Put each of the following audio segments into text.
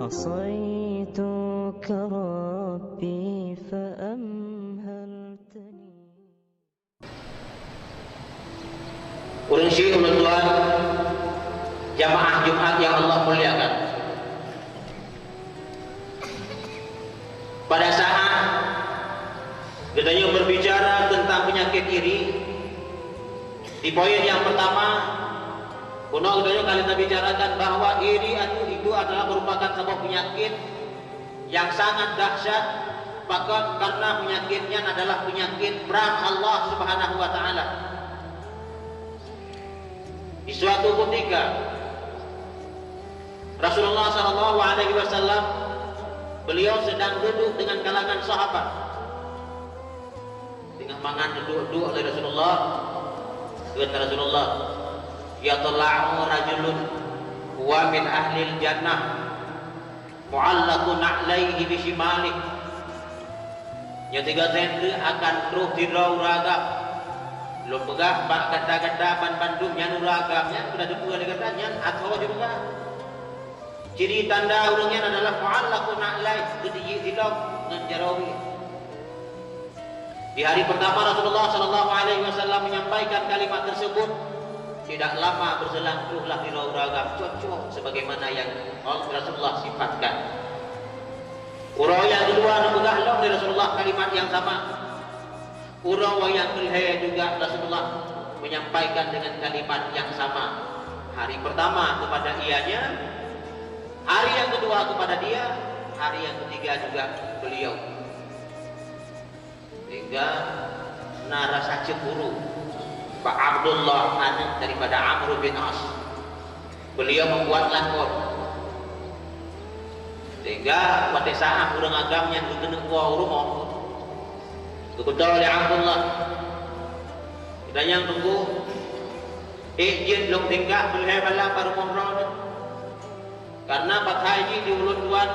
عصيتك ربي فأمهلتني. Urang syekh tuan jamaah Jumat yang Allah muliakan. Pada saat kita berbicara tentang penyakit iri, di poin yang pertama, kita bicarakan bahwa iri itu adalah merupakan sebuah penyakit yang sangat dahsyat, bahkan karena penyakitnya adalah penyakit perang Allah Subhanahu wa taala. Di suatu ketika Rasulullah sallallahu alaihi wasallam beliau sedang duduk dengan kalangan sahabat. Tengah mangan duduk oleh Rasulullah. Kata Rasulullah, ya tala'u rajulun huwa min ahlil jannah mu'allaqun alaihi bishimalik. Ya tiga senti akan terus dirau-ragam. Lo pegah bak ganda-ganda ban-bandungnya nuragamnya sudah dipegah dengan atau juga. Ciri tanda orangnya adalah mu'allaqun alaihi bidilok dengan jarawi. Di hari pertama Rasulullah sallallahu alaihi wasallam menyampaikan kalimat tersebut, tidak lama berselang teruslah dirau-ragam cocok sebagaimana yang Rasulullah sifatkan. Urang yang kedua nabugah dari Rasulullah kalimat yang sama. Urang yang kedua juga Rasulullah menyampaikan dengan kalimat yang sama. Hari pertama kepada ianya, hari yang kedua kepada dia, hari yang ketiga juga beliau. Sehingga narasa cemburu Pak Abdullah anak daripada Amr bin As, beliau membuat lakon. Sehingga pada saat orang agam yang kena kuah rumah kebetulan oleh Abdullah kita yang tunggu izin belum tinggal beliau malam baru ngobrol karena Pak Haji di Ulun Tuan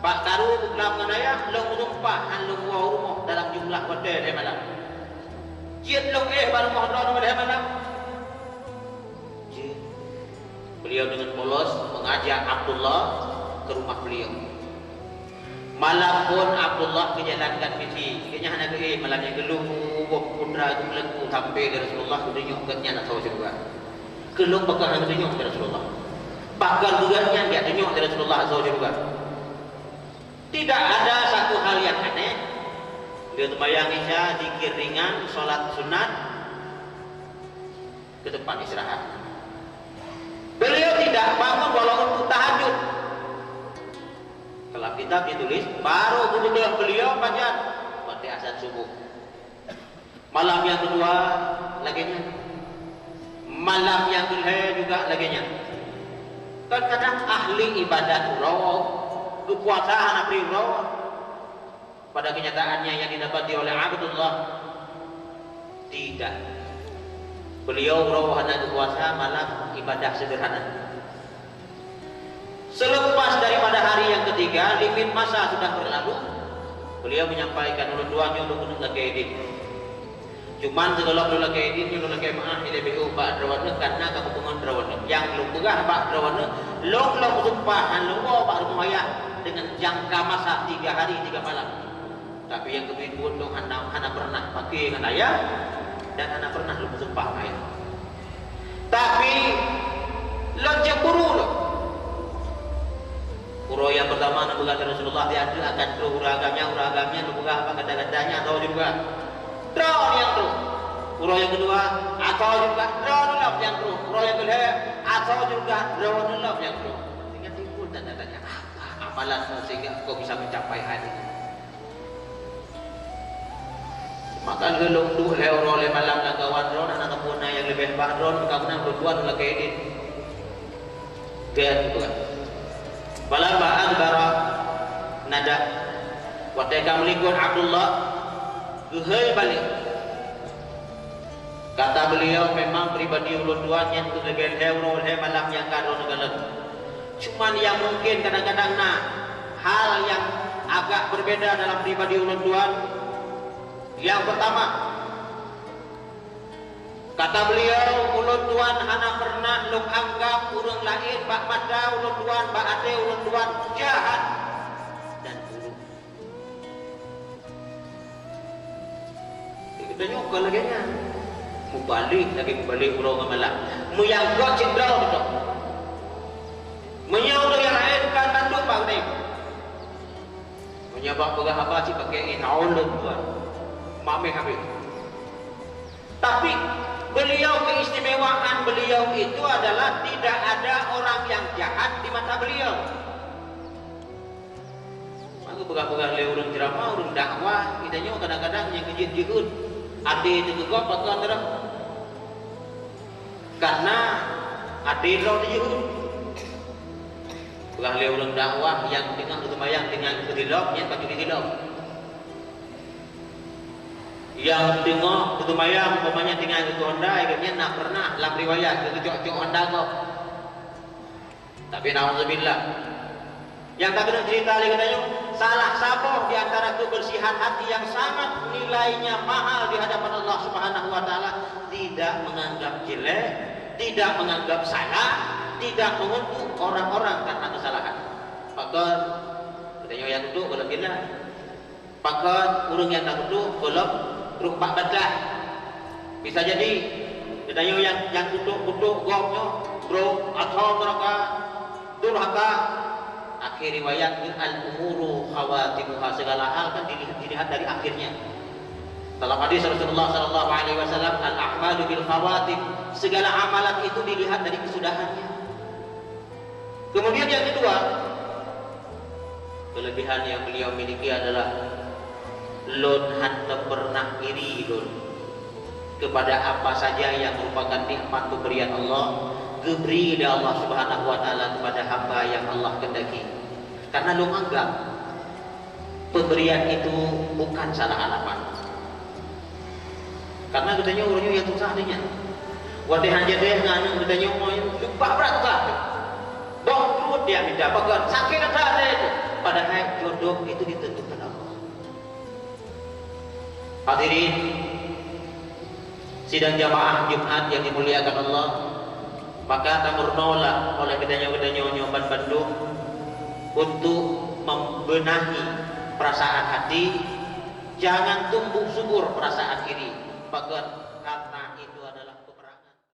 Pak Karu dalam mengenaya long tumpah long kuah rumah dalam jumlah hotel dia malam jin long baru ngobrol dia malam. Beliau dengan polos mengajak Abdullah ke rumah beliau. Malam pun Abdullah menjalankan misi. Kayaknya anak malamnya geluh pundra itu melengku sampai dari Rasulullah dunia ukatnya nak tahu juga. Geluh bakal hanya dunia dari Rasulullah. Bahkan bukannya dia dunia dari Rasulullah tahu juga. Tidak ada satu hal yang aneh. Dia sembahyang isya, zikir ringan, sholat sunat, ke depan istirahat. Beliau tidak bangun walaupun tahajud. Kalau kitab ditulis baru kemudian beliau baca pada azan subuh. Malam yang kedua laginya, malam yang kedua juga laginya. Kadang ahli ibadat raw, kekuasaan abri raw, pada kenyataannya yang didapati oleh Abdullah tidak. Beliau raw hanya kekuasaan malam ibadah sederhana. Selepas daripada hari yang ketiga, limit masa sudah berlalu. Beliau menyampaikan ulun duanya ulun gunung lagi edit. Cuman segala ulun lagi edit, ulun lagi maaf ini BU Pak Drawana karena kebukungan Drawana. Yang lu pegah Pak Drawana, long sumpah lu Pak Rumaya dengan jangka masa 3 hari 3 malam. Tapi yang kedua dong anak pernah pakai dengan ayah dan anak pernah lu sumpah ayah. Tapi lo cemburu lo. Uro yang pertama nak berkata Rasulullah dia akan terus uragamnya nak apa kata-katanya atau juga drone yang terus. Uro yang kedua atau juga drone love yang terus. Uro yang kedua atau juga drone love yang terus. Sehingga timbul tanda-tanya apa amalanmu sehingga kau bisa mencapai hal ini. Maka gelung tu uro le malam nak kawan drone anak kepuna yang lebih hebat drone kawan berdua lagi edit. Dia tu kan. Falamma adbara nada waktu kamlikun Abdullah gehei balik. Kata beliau memang pribadi ulun tuan yang kegegan hero malam yang karo negara. Cuman yang mungkin kadang-kadang hal yang agak berbeda dalam pribadi ulun tuan. Yang pertama, kata beliau, ulun tuan hana pernah lung anggap urang lain bak mata ulun tuan bak ate ulun tuan Katanya kalau lagi nya mubalik urang malam muyang kau cenderau itu menyau yang lain kan tandu pak ni menyabak pegah apa sih pakai inaulun tuan mame habis tapi beliau keistimewaan beliau itu adalah tidak ada orang yang jahat di mata beliau. Maka pegah-pegah le urang ceramah urang dakwah kitanya kadang-kadang yang kejut-jut ade itu kegop atau terang karena ade lo dijut pegah le urang dakwah yang dengan lumayan dengan kediloknya baju kedilok yang tengok ketumayang umpamanya dengan itu Honda akhirnya nak pernah dalam riwayat ke Honda kok tapi na'udzubillah yang tak kena cerita lagi katanya salah satu di antara kebersihan hati yang sangat nilainya mahal di hadapan Allah Subhanahu wa taala tidak menganggap jelek, tidak menganggap salah, tidak mengutuk orang-orang karena kesalahan. Pakat katanya yang duduk kalau bila pakat urang yang tak duduk kalau rupak badah. Bisa jadi katanya yang duduk gopnya bro atau mereka durhaka. Akhir riwayat al-umuru khawatimuha segala hal kan dilihat dari akhirnya. Dalam hadis Rasulullah sallallahu alaihi wasallam al-a'malu bil khawatim, segala amalan itu dilihat dari kesudahannya. Kemudian yang kedua, kelebihan yang beliau miliki adalah lun hanta pernah iri lun kepada apa saja yang merupakan nikmat pemberian Allah, diberi oleh Allah Subhanahu wa taala kepada hamba yang Allah kehendaki. Karena lu anggap pemberian itu bukan salah harapan. Karena katanya orangnya yang susah adanya. Wadihan jadi nganu katanya mau lupa berat tak. Dong dia minta bagan sakit kata ada itu. Padahal jodoh itu ditentukan Allah. Hadirin sidang jamaah Jumat yang dimuliakan Allah, maka tak murnolah oleh kedanya-kedanya nyoban Bandung untuk membenahi perasaan hati, jangan tumbuh subur perasaan iri. Bahkan